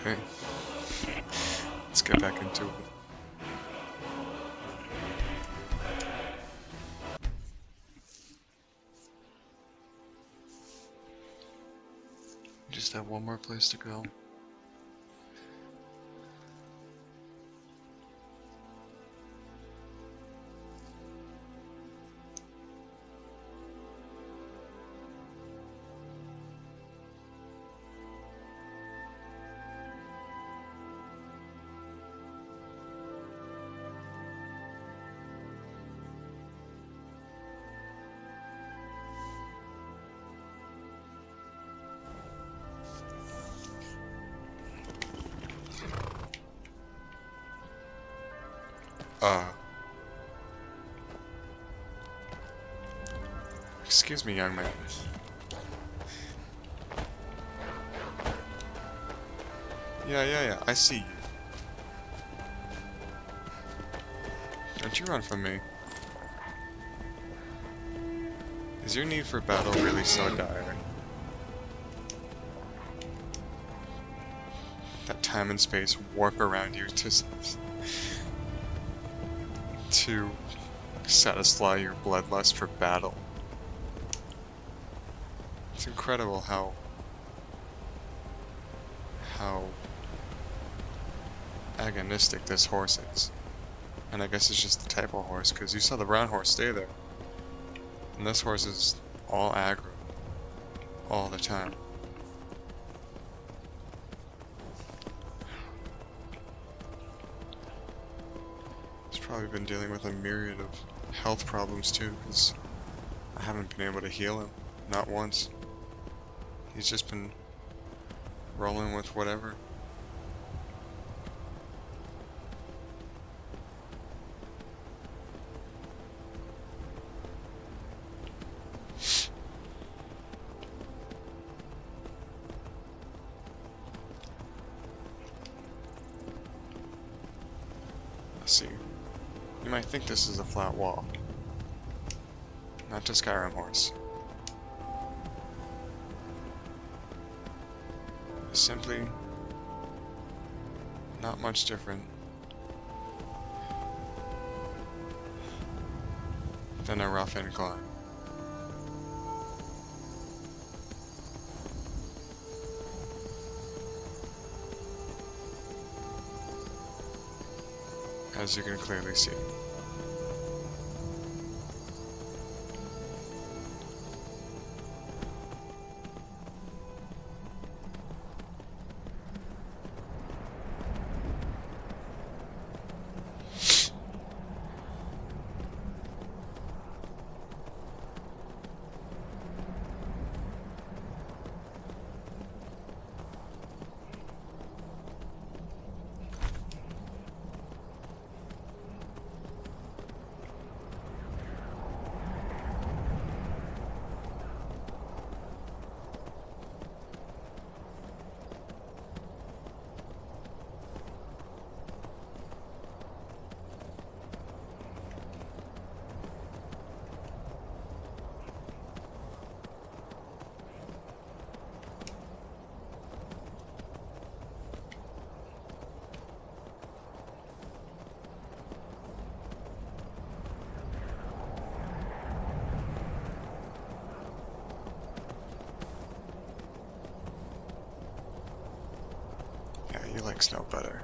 Okay. Let's get back into it. Just have one more place to go. Excuse me, young man. Yeah, I see you. Don't you run from me. Is your need for battle really so dire? That time and space warp around you to satisfy your bloodlust for battle. It's incredible how agonistic this horse is. And I guess it's just the type of horse, because you saw the brown horse stay there. And this horse is all aggro. All the time. He's probably been dealing with a myriad of health problems too, because I haven't been able to heal him. Not once. He's just been rolling with whatever. Let's see. You might think this is a flat wall. Not to Skyrim horse. Simply not much different than a rough incline. As you can clearly see. You like snow better.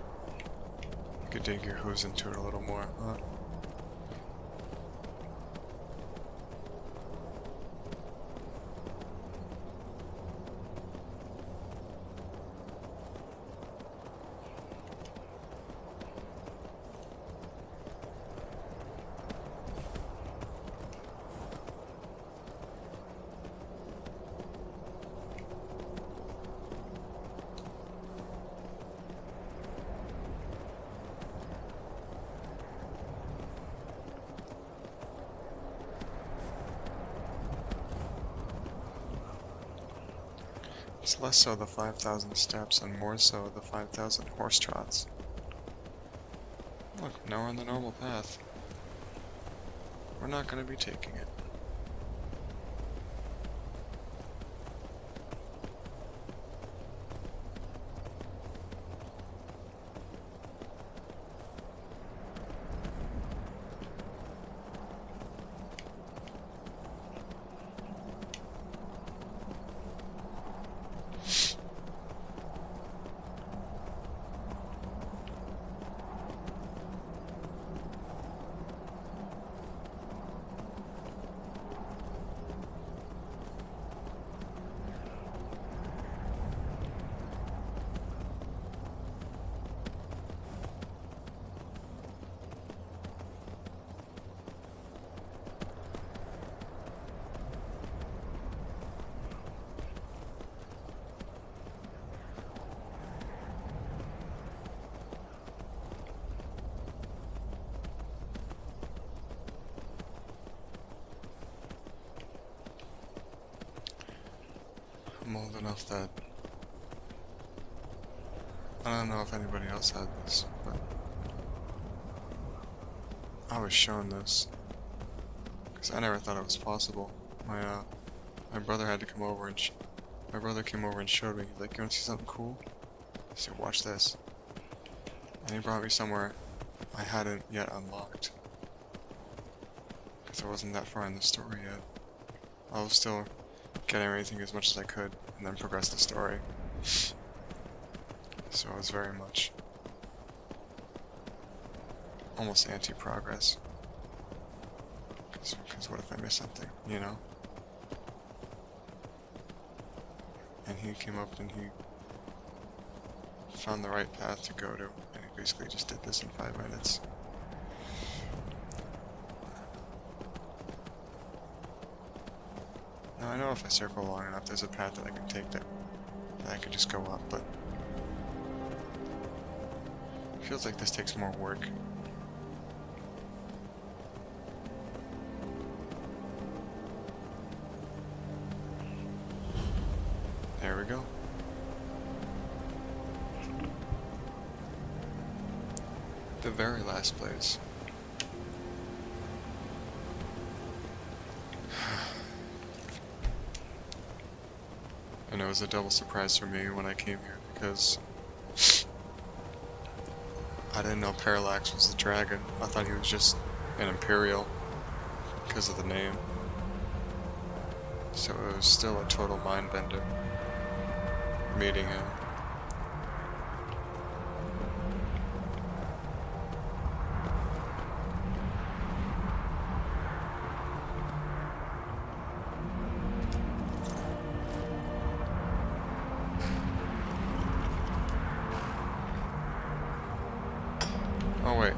You could dig your hooves into it a little more, huh? It's less so the 5,000 steps and more so the 5,000 horse trots. Look, now we're on the normal path. We're not going to be taking it. don't know if that... I don't know if anybody else had this, but I was shown this because I never thought it was possible. My brother had to come over and my brother came over and showed me. He's like, "You want to see something cool?" I said, "Watch this." And he brought me somewhere I hadn't yet unlocked because I wasn't that far in the story yet. I was still getting everything as much as I could and then progress the story. So I was very much almost anti-progress. Because what if I miss something, you know? And he came up and he found the right path to go to, and he basically just did this in 5 minutes. Now I know if I circle long enough, there's a path that I can take that I could just go up, but it feels like this takes more work. There we go. The very last place. And it was a double surprise for me when I came here because I didn't know Parallax was the dragon. I thought he was just an Imperial because of the name. So it was still a total mind bender meeting him. Oh wait.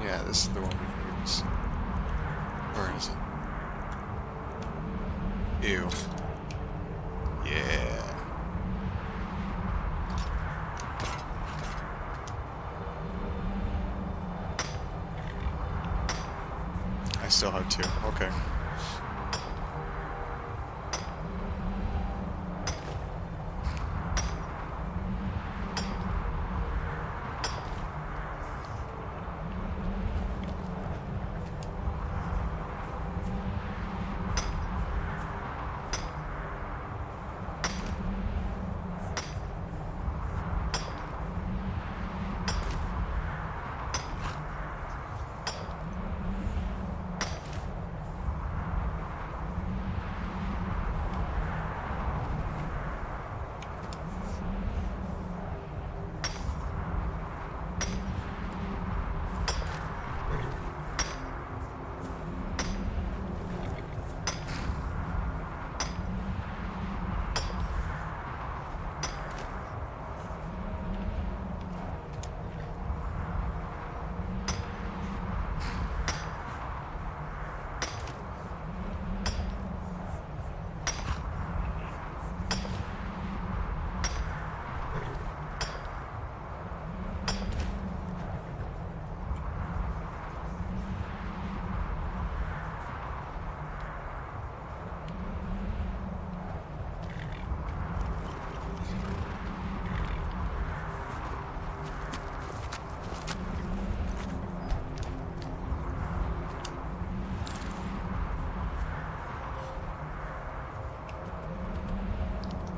Yeah, this is the one we use. Where is it? Ew. Yeah. I still have 2. Okay.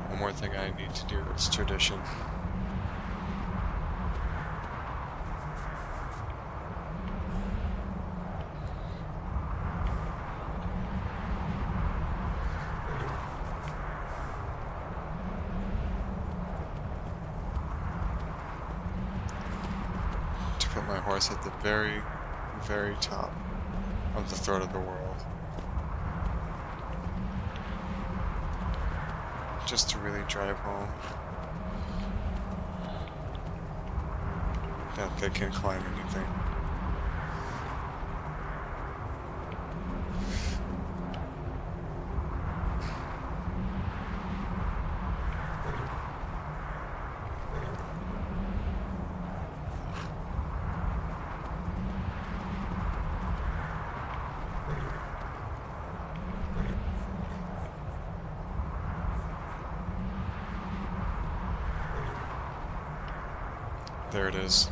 One more thing I need to do is tradition. To put my horse at the very, very top of the throat of the world. Just to really drive home that they can climb anything. There it is.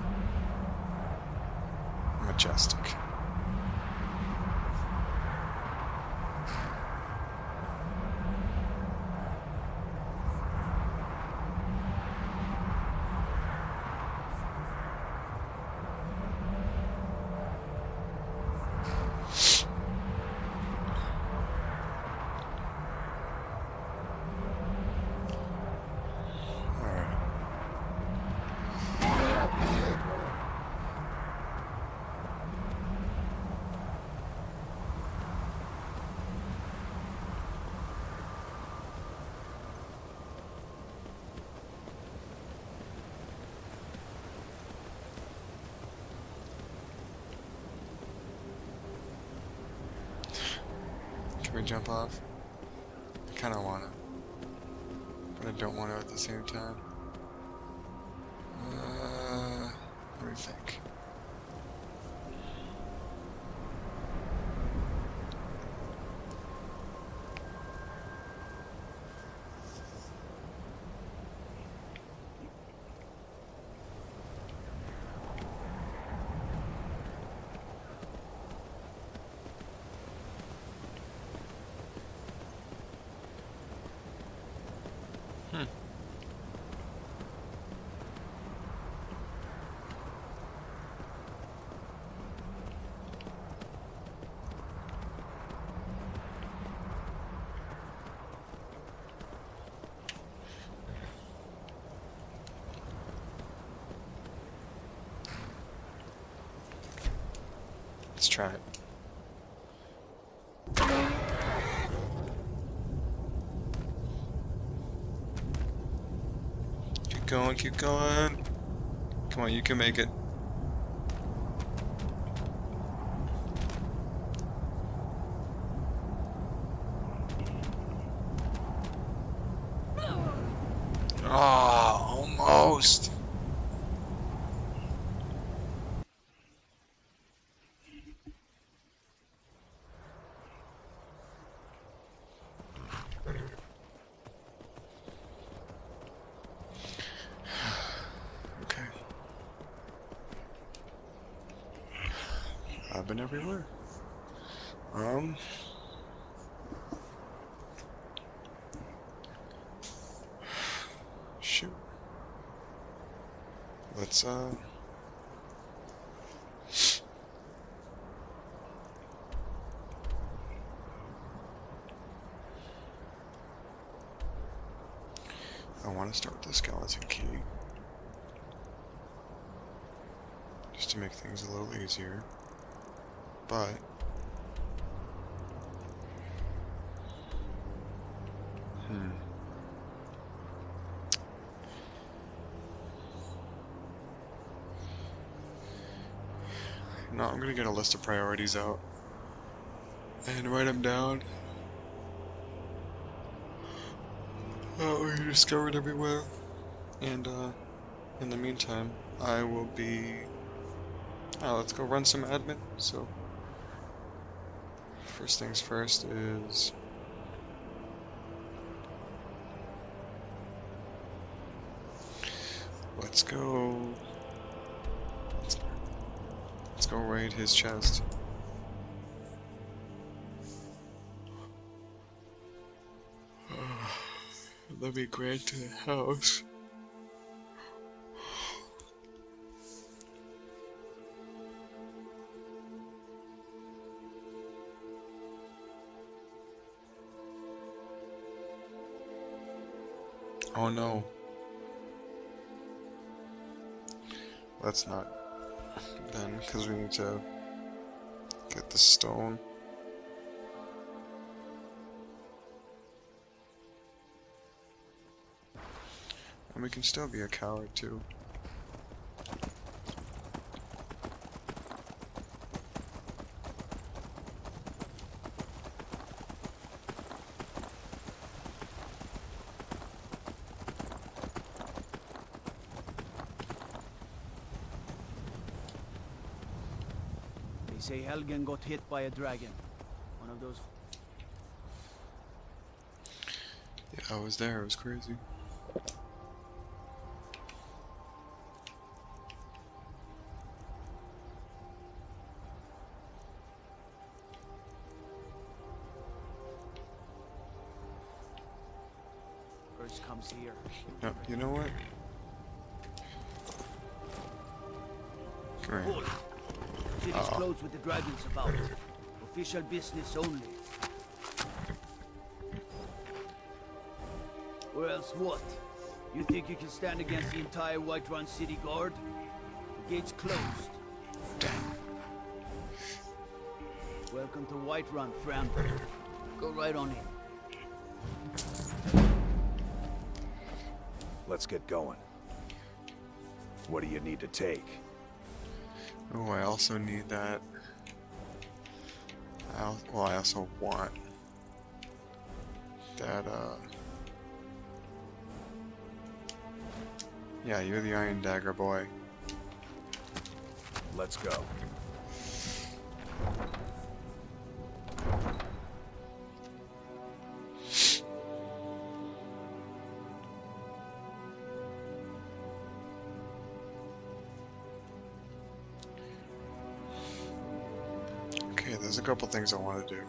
Majestic. Can we jump off? I kinda wanna, but I don't wanna at the same time. Let me think. Let's try it. Keep going, keep going. Come on, you can make it. Ah, almost. Okay. I've been everywhere. Shoot. Let's, I want to start with the skeleton key. Just to make things a little easier. But no, I'm gonna get a list of priorities out and write them down. We discovered everywhere, and in the meantime, I will be. Let's go run some admin. So, first things first is. Let's go. Let's go raid his chest. Let me grant to the house. Oh no. Let's not then, because we need to get the stone. And we can still be a coward too. They say Helgen got hit by a dragon. One of those. Yeah, I was there. It was crazy. problems here. No, you know what? Come here. Hold. City's closed with the dragons about. Official business only. Or else what? You think you can stand against the entire Whiterun city guard? The gate's closed. Welcome to Whiterun, friend. Go right on in. Let's get going. What do you need to take? Oh, I also need that. Well, I also want that, yeah, you're the Iron Dagger boy. Let's go. Okay, there's a couple things I want to do.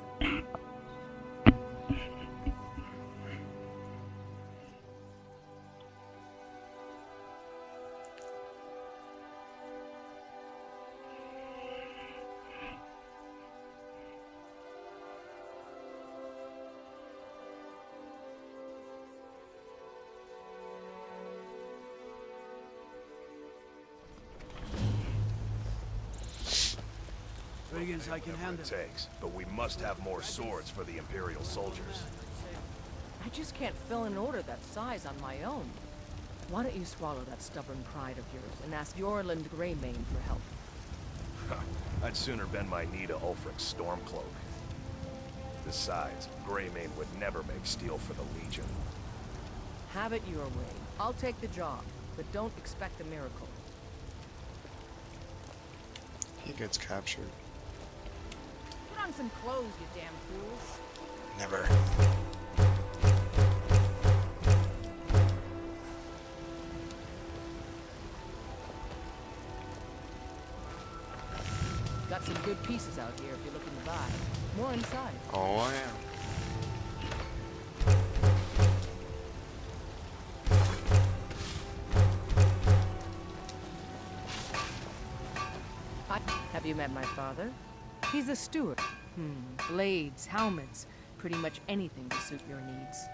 Brigands I can handle. It takes, but we must have more swords for the Imperial soldiers. I just can't fill an order that size on my own. Why don't you swallow that stubborn pride of yours and ask Yorland Greymane for help? I'd sooner bend my knee to Ulfric's Stormcloak. Besides, Greymane would never make steel for the Legion. Have it your way. I'll take the job, but don't expect a miracle. He gets captured. Put on some clothes, you damn fools. Never. Got some good pieces out here if you're looking to buy. More inside. Oh, I am. Have you met my father? He's a steward. Blades, helmets, pretty much anything to suit your needs.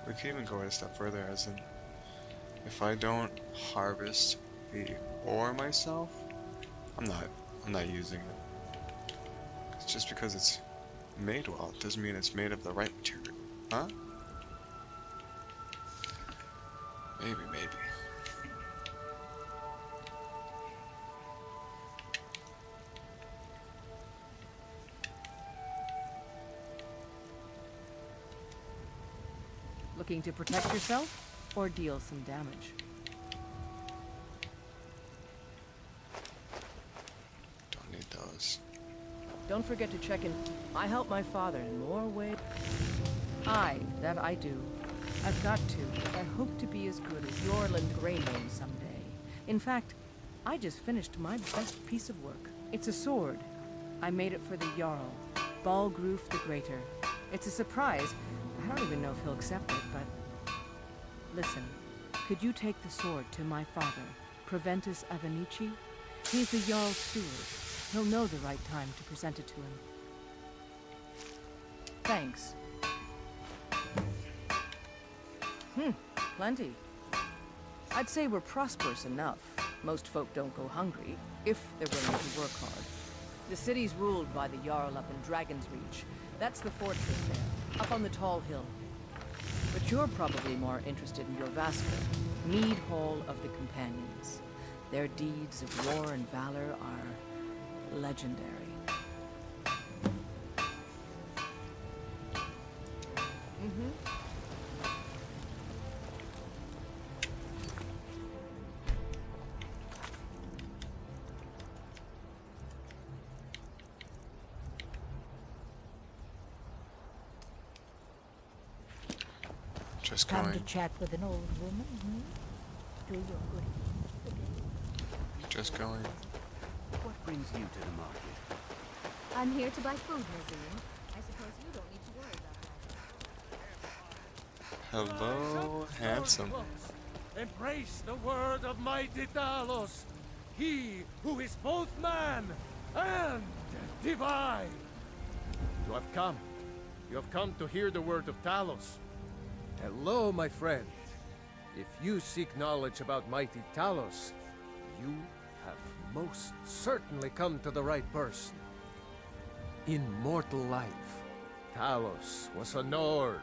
We could even go a step further, as in, if I don't harvest the ore myself, I'm not using it. It's just because it's made well, it doesn't mean it's made of the right material. Huh? Maybe. Looking to protect yourself or deal some damage? Don't need those. Don't forget to check in. I help my father in more ways. That I do. I've got to. I hope to be as good as Yorland Greymane someday. In fact, I just finished my best piece of work. It's a sword. I made it for the Jarl, Balgruf the Greater. It's a surprise. I don't even know if he'll accept it, but... Listen, could you take the sword to my father, Proventus Avenici? He's the Jarl's steward. He'll know the right time to present it to him. Thanks. Plenty. I'd say we're prosperous enough. Most folk don't go hungry, if they're willing to work hard. The city's ruled by the Jarl up in Dragon's Reach. That's the fortress there, up on the tall hill. But you're probably more interested in your vassal, Mead Hall of the Companions. Their deeds of war and valor are legendary. Just Come to going. chat with an old woman, Do your good deeds. Just going. What brings you to the market? I'm here to buy food, Nazim. I suppose you don't need to worry about Hello, handsome. Embrace the word of mighty Talos, he who is both man and divine. You have come. You have come to hear the word of Talos. Hello, my friend. If you seek knowledge about mighty Talos, you have most certainly come to the right person. In mortal life, Talos was a Nord,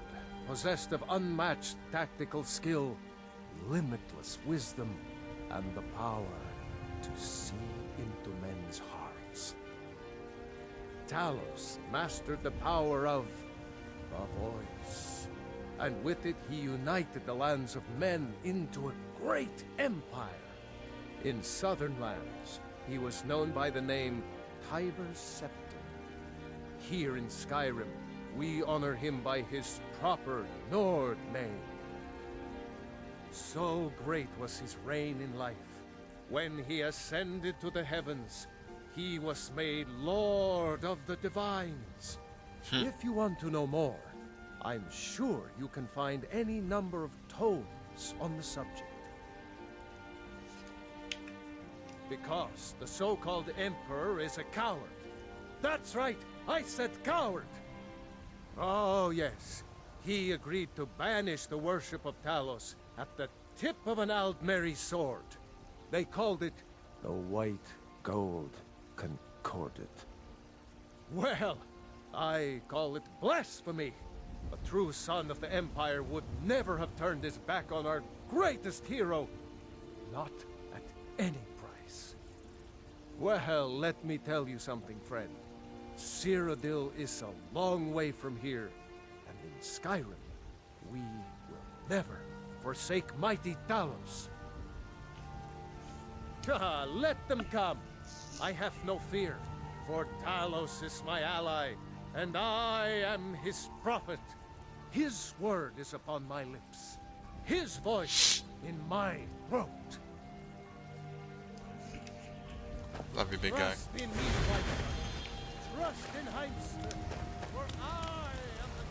possessed of unmatched tactical skill, limitless wisdom, and the power to see into men's hearts. Talos mastered the power of the voice, and with it he united the lands of men into a great empire. In southern lands, he was known by the name Tiber's Scepter. Here in Skyrim, we honor him by his proper Nord name. So great was his reign in life. When he ascended to the heavens, he was made Lord of the Divines. If you want to know more, I'm sure you can find any number of tomes on the subject. Because the so-called Emperor is a coward. That's right, I said coward! Oh yes, he agreed to banish the worship of Talos at the tip of an Aldmeri sword. They called it the White Gold Concordat. Well, I call it blasphemy. A true son of the Empire would never have turned his back on our greatest hero. Not at any price. Well, let me tell you something, friend. Cyrodiil is a long way from here, and in Skyrim, we will never forsake mighty Talos. Let them come. I have no fear, for Talos is my ally, and I am his prophet. His word is upon my lips, his voice in my throat. Love you, big guy. Trust in me, White. Trust in Heinz, for I am the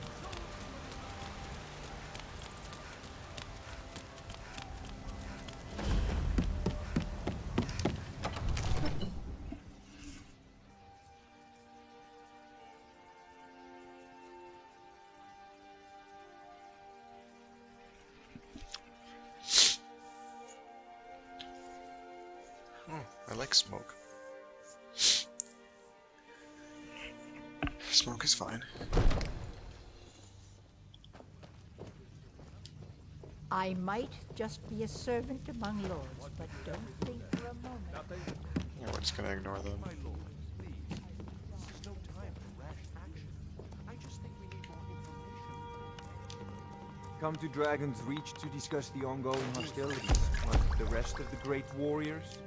chosen. I like smoke. Smoke is fine. I might just be a servant among lords, but don't think for a moment. Yeah, we're just gonna ignore them. My lord, please. This is no time for rash action. I just think we need more information. Come to Dragon's Reach to discuss the ongoing hostilities, like the rest of the great warriors.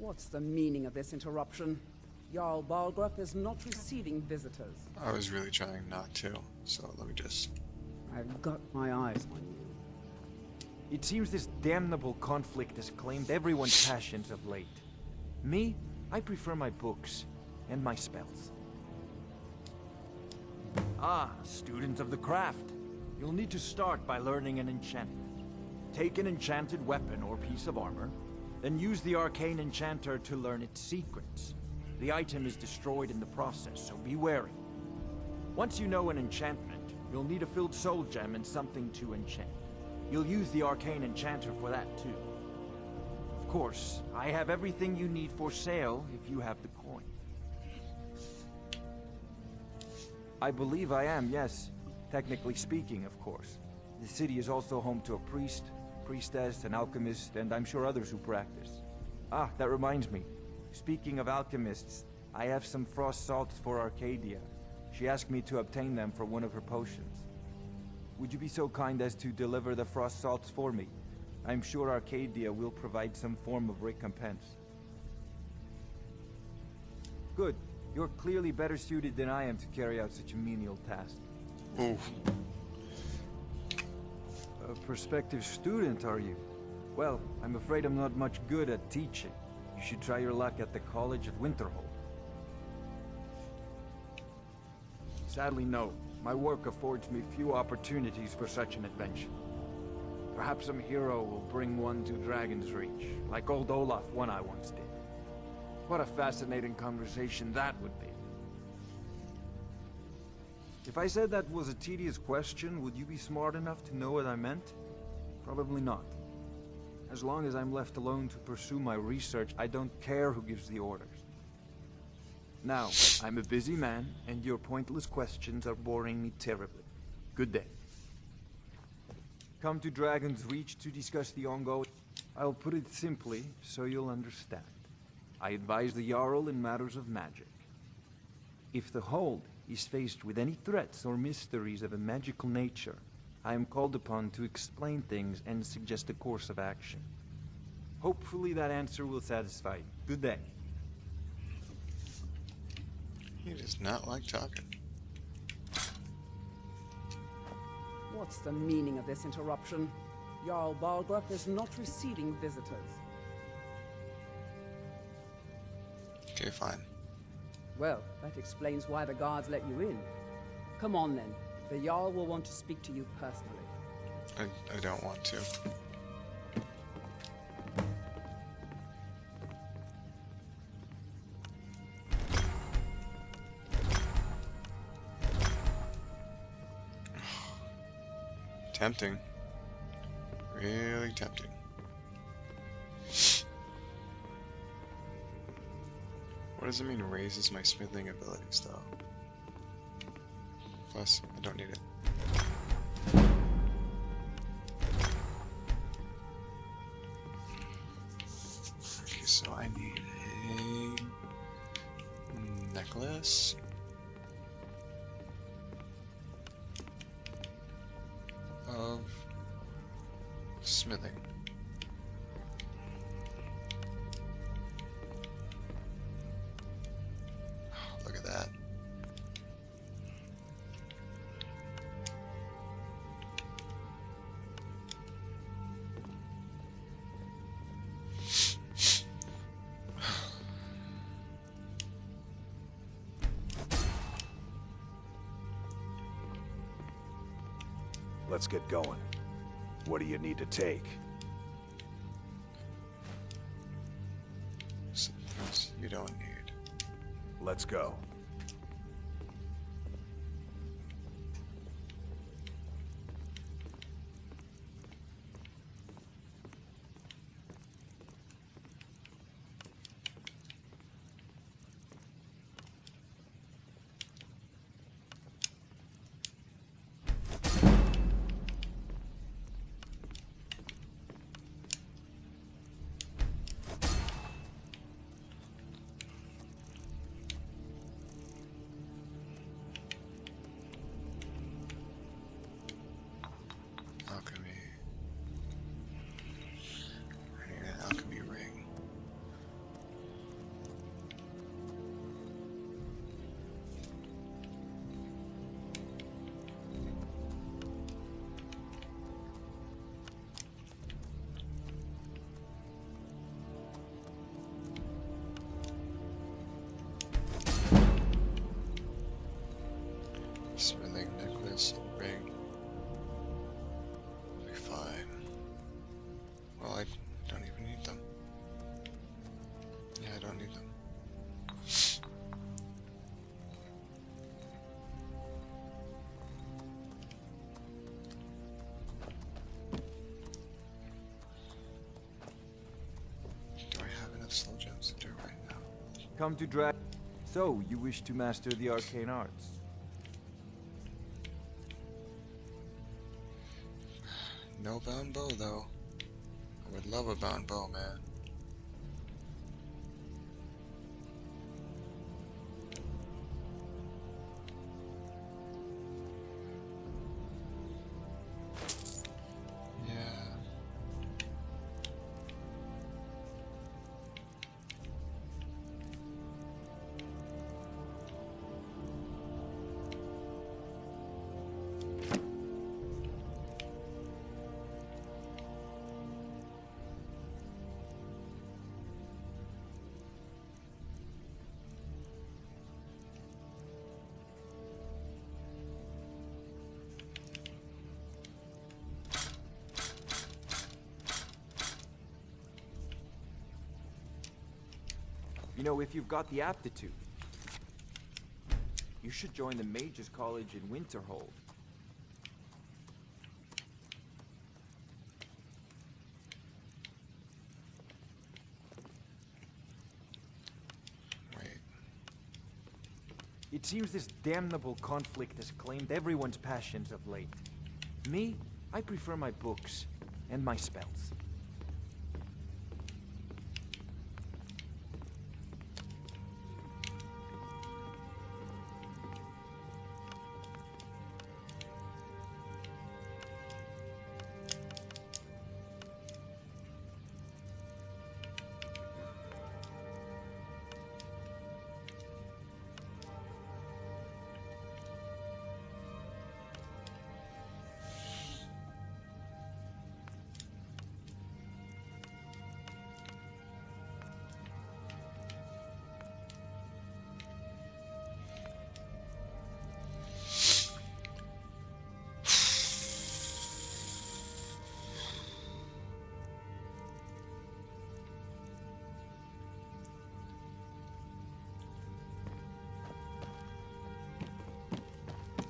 What's the meaning of this interruption? Jarl Balgruuf is not receiving visitors. I was really trying not to, so let me just... I've got my eyes on you. It seems this damnable conflict has claimed everyone's passions of late. Me, I prefer my books and my spells. Ah, student of the craft. You'll need to start by learning an enchantment. Take an enchanted weapon or piece of armor, then use the arcane enchanter to learn its secrets. The item is destroyed in the process, so be wary. Once you know an enchantment, you'll need a filled soul gem and something to enchant. You'll use the arcane enchanter for that too. Of course, I have everything you need for sale if you have the coin. I believe I am, yes. Technically speaking, of course. The city is also home to a priest, priestess, an alchemist, and I'm sure others who practice. Ah, that reminds me. Speaking of alchemists, I have some frost salts for Arcadia. She asked me to obtain them for one of her potions. Would you be so kind as to deliver the frost salts for me? I'm sure Arcadia will provide some form of recompense. Good. You're clearly better suited than I am to carry out such a menial task. Oof. A prospective student, are you? Well, I'm afraid I'm not much good at teaching. You should try your luck at the College of Winterhold. Sadly, no. My work affords me few opportunities for such an adventure. Perhaps some hero will bring one to Dragon's Reach, like old Olaf one I once did. What a fascinating conversation that would be. If I said that was a tedious question, would you be smart enough to know what I meant? Probably not. As long as I'm left alone to pursue my research, I don't care who gives the orders. Now, I'm a busy man, and your pointless questions are boring me terribly. Good day. Come to Dragon's Reach to discuss the ongoing... I'll put it simply, so you'll understand. I advise the Jarl in matters of magic. If the Hold is faced with any threats or mysteries of a magical nature, I am called upon to explain things and suggest a course of action. Hopefully that answer will satisfy you. Good day. He does not like talking. What's the meaning of this interruption? Jarl Balgruuf is not receiving visitors. Okay, fine. Well, that explains why the guards let you in. Come on then. The Jarl will want to speak to you personally. I don't want to. Tempting. Really tempting. What does it mean raises my smithing abilities though? Plus, I don't need it. Okay, so I need a necklace. Of smithing. Look at that. Let's get going. What do you need to take? Some things you don't need. Let's go. Come to drag. So, you wish to master the arcane arts? No bound bow, though. I would love a bound bow, man. Yeah. You know, if you've got the aptitude, you should join the Mages College in Winterhold. Wait. It seems this damnable conflict has claimed everyone's passions of late. Me, I prefer my books and my spells.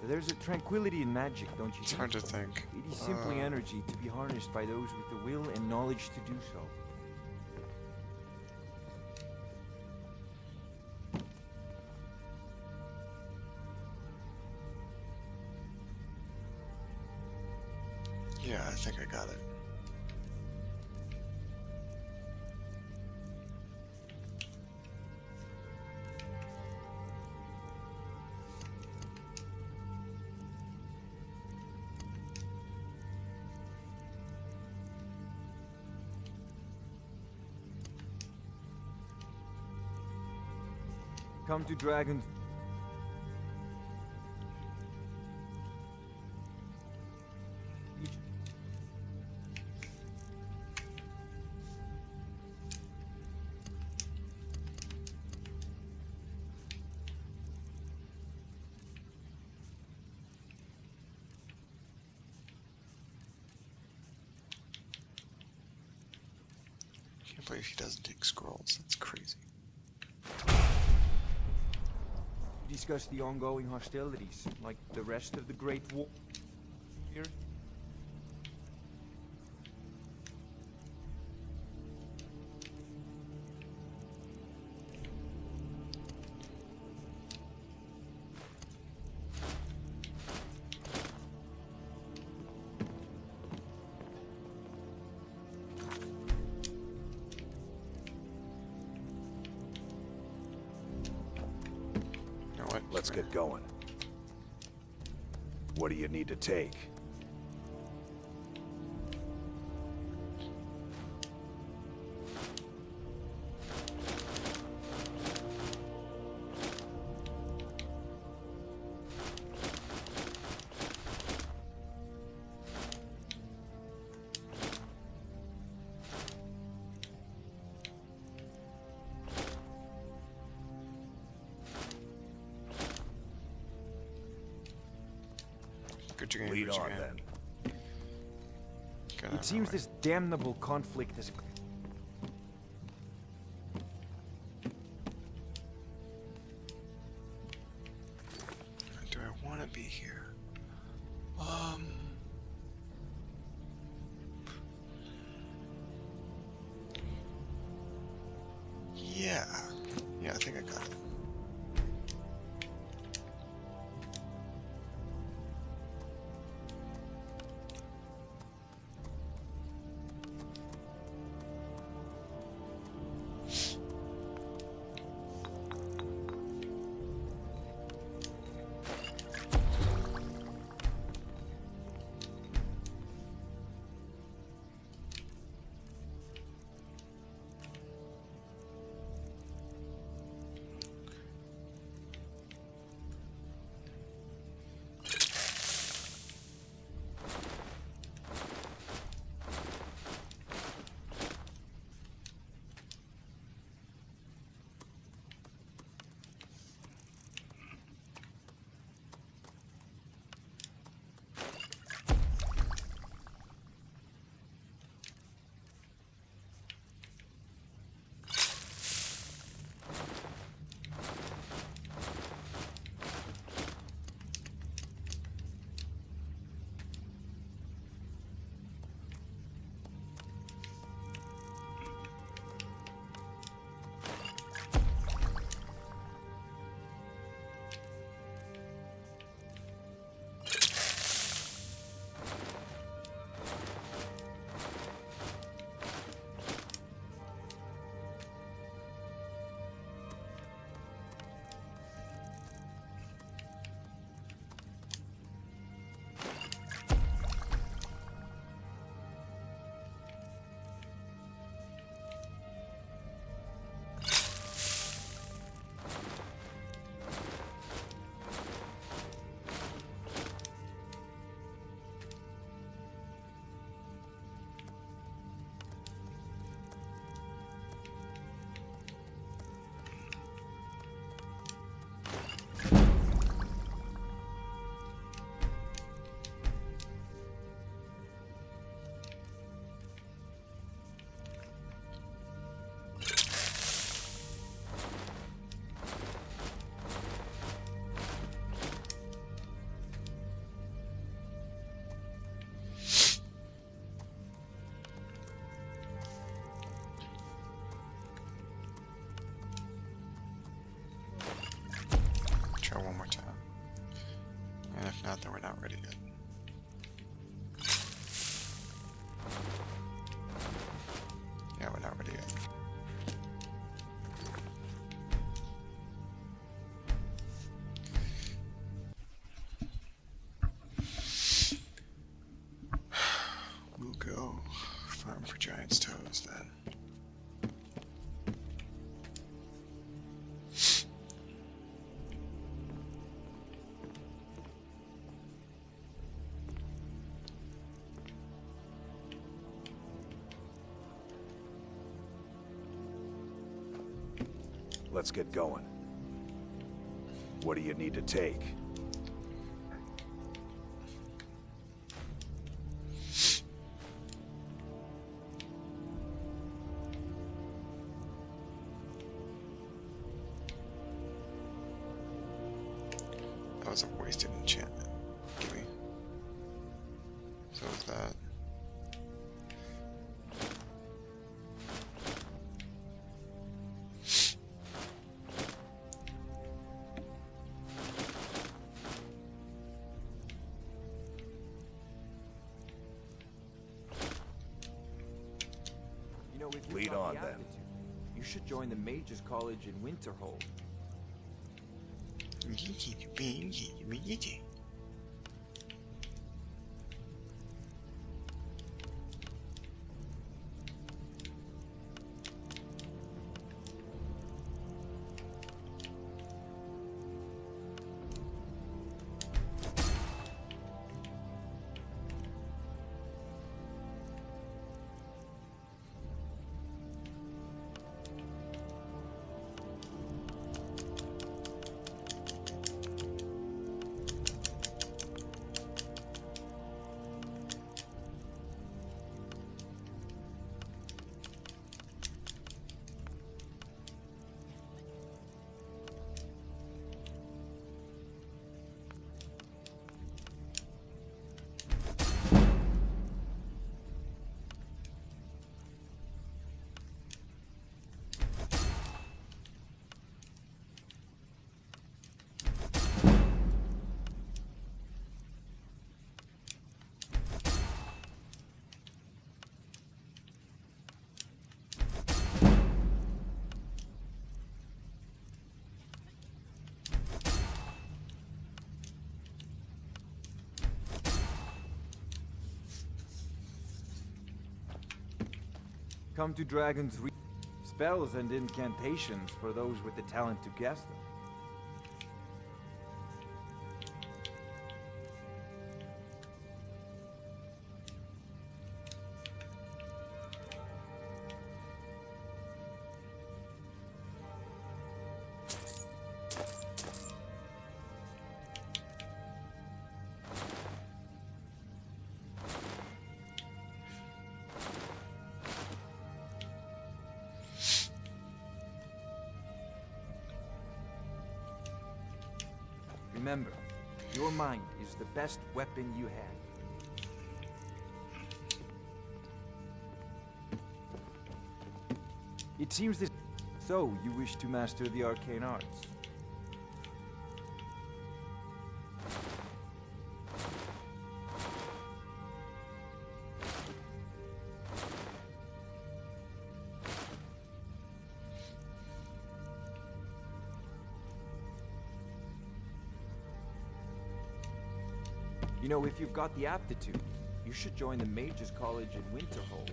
There's a tranquility in magic, don't you It's think? hard to think. It is simply energy to be harnessed by those with the will and knowledge to do so. Yeah, I think I got it. Come to Dragon's... I can't believe he doesn't take scrolls. That's crazy. discuss the ongoing hostilities, like the rest of the Great War here? Let's get going. What do you need to take? Good game, Lead good on game. then. Get out of It my seems way. this damnable conflict has... Do I want to be here? Yeah. Yeah, I think I got it. Try one more time. And if not, then we're not ready yet. Yeah, we're not ready yet. We'll go farm for giant's toes then. Let's get going. What do you need to take? That was a wasted enchantment. Gimme. So is that. You know, if you've Lead got on, the then. aptitude, you should join the Mages College in Winterhold. Come to Dragon's spells and incantations for those with the talent to cast them. Remember, your mind is the best weapon you have. It seems that so you wish to master the arcane arts. You know, if you've got the aptitude, you should join the Mages College in Winterhold.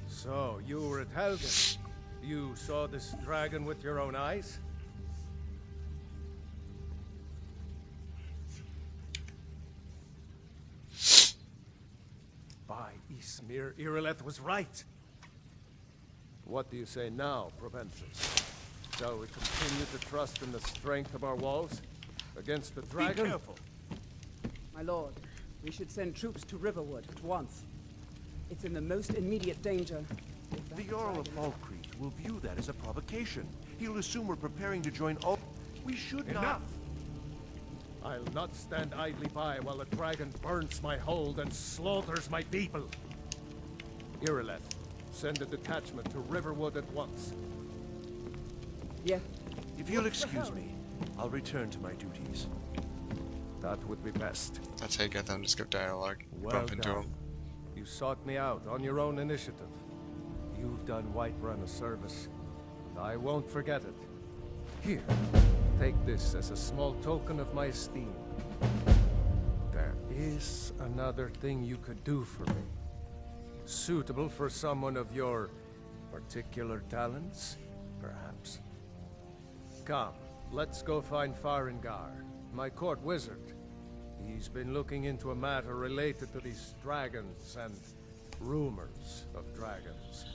So, you were at Helgen. You saw this dragon with your own eyes? By Ysmir, Irileth was right. What do you say now, Proventus? Shall we continue to trust in the strength of our walls? Against the dragon? Be careful. My lord, we should send troops to Riverwood at once. It's in the most immediate danger. The Jarl of Falkreath will view that as a provocation. He'll assume we're preparing to join all... We should not... Enough! I'll not stand idly by while the dragon burns my hold and slaughters my people. Irileth, send a detachment to Riverwood at once. Yeah. If you'll excuse me, I'll return to my duties. That would be best. That's how you get them to skip dialogue. Well Bump into done. them. You sought me out on your own initiative. You've done Whiterun a service, and I won't forget it. Here, take this as a small token of my esteem. There is another thing you could do for me. Suitable for someone of your particular talents, perhaps. Come, let's go find Farengar, my court wizard. He's been looking into a matter related to these dragons and rumors of dragons.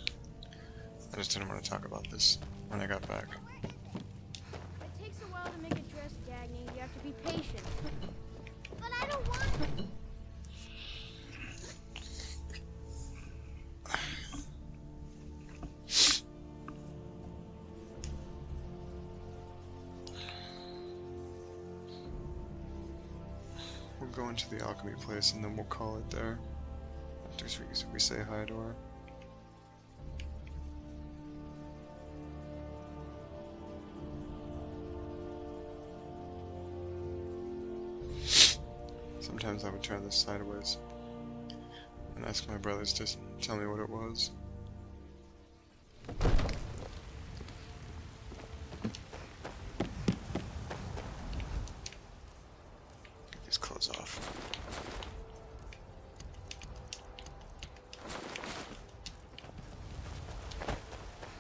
I just didn't want to talk about this when I got back. It takes a while to make a dress, Dagny. You have to be patient. But I don't want to. We're going to the alchemy place and then we'll call it there. After we say hi to her. Sometimes I would turn this sideways and ask my brothers to tell me what it was. Get these clothes off.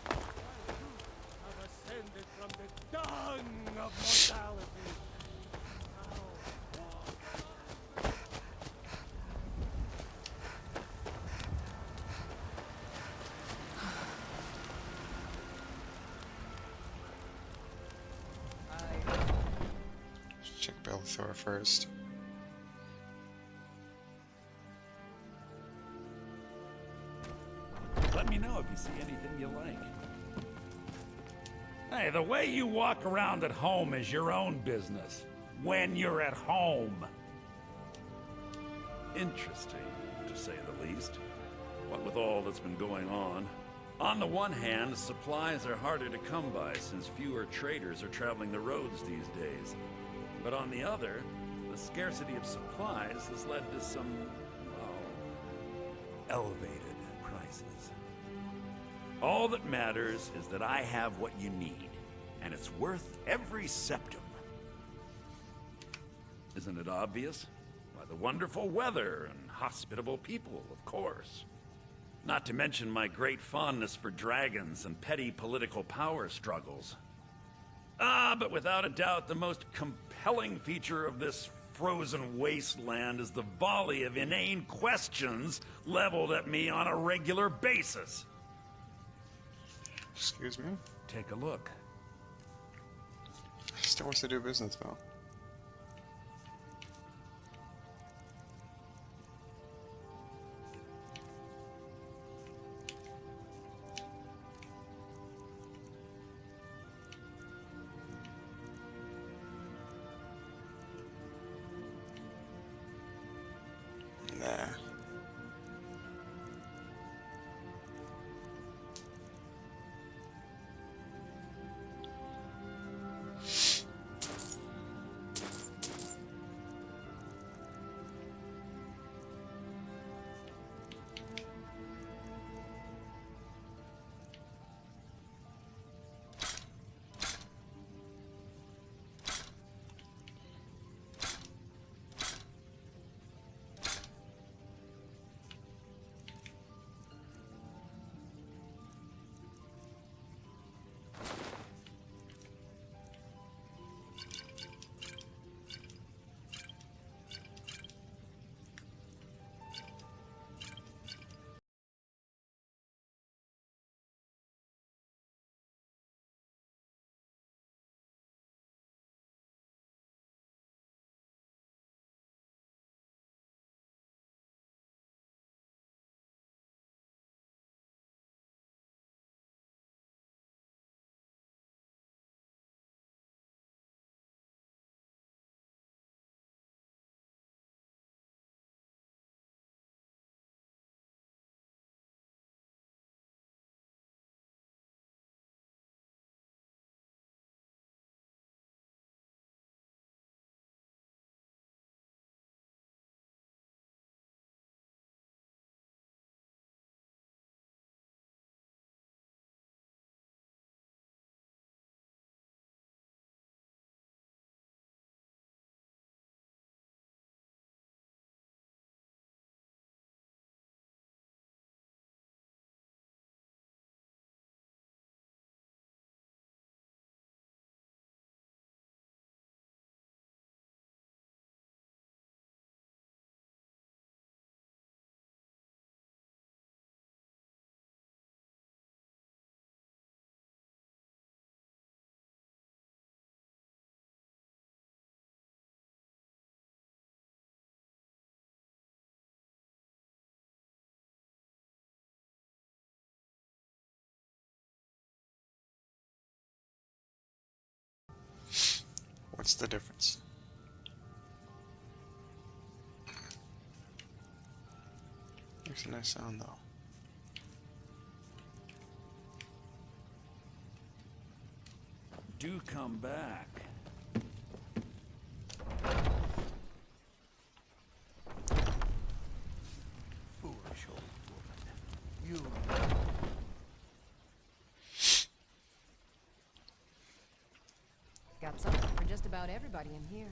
I've ascended from the dung of mortality. Check Belthor first. Let me know if you see anything you like. Hey, the way you walk around at home is your own business. When you're at home. Interesting, to say the least. What with all that's been going on. On the one hand, supplies are harder to come by since fewer traders are traveling the roads these days. But on the other, the scarcity of supplies has led to some, well, elevated prices. All that matters is that I have what you need, and it's worth every septum. Isn't it obvious? Why, the wonderful weather and hospitable people, of course. Not to mention my great fondness for dragons and petty political power struggles. But without a doubt, the most compelling feature of this frozen wasteland is the volley of inane questions leveled at me on a regular basis. Excuse me? Take a look. Still wants to do business, though. Nah. What's the difference? Makes a nice sound, though. Do come back. Foolish old woman. You... Got something for just about everybody in here.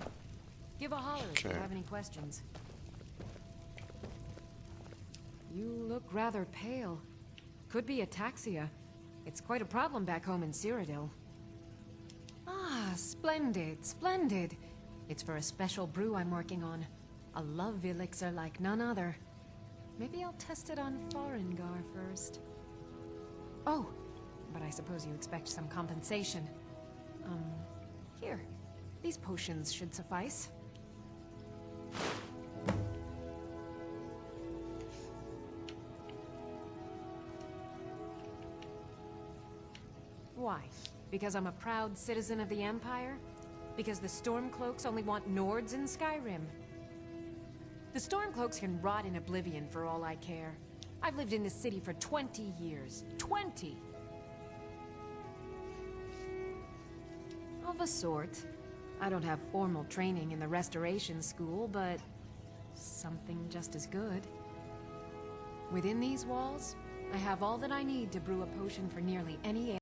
Give a holler if you Okay. have any questions. You look rather pale. Could be ataxia. It's quite a problem back home in Cyrodiil. Ah, splendid, splendid. It's for a special brew I'm working on. A love elixir like none other. Maybe I'll test it on Farengar first. Oh, but I suppose you expect some compensation. Here. These potions should suffice. Why? Because I'm a proud citizen of the Empire? Because the Stormcloaks only want Nords in Skyrim? The Stormcloaks can rot in oblivion for all I care. I've lived in this city for 20 years. 20! Of a sort. I don't have formal training in the restoration school, but something just as good. Within these walls, I have all that I need to brew a potion for nearly any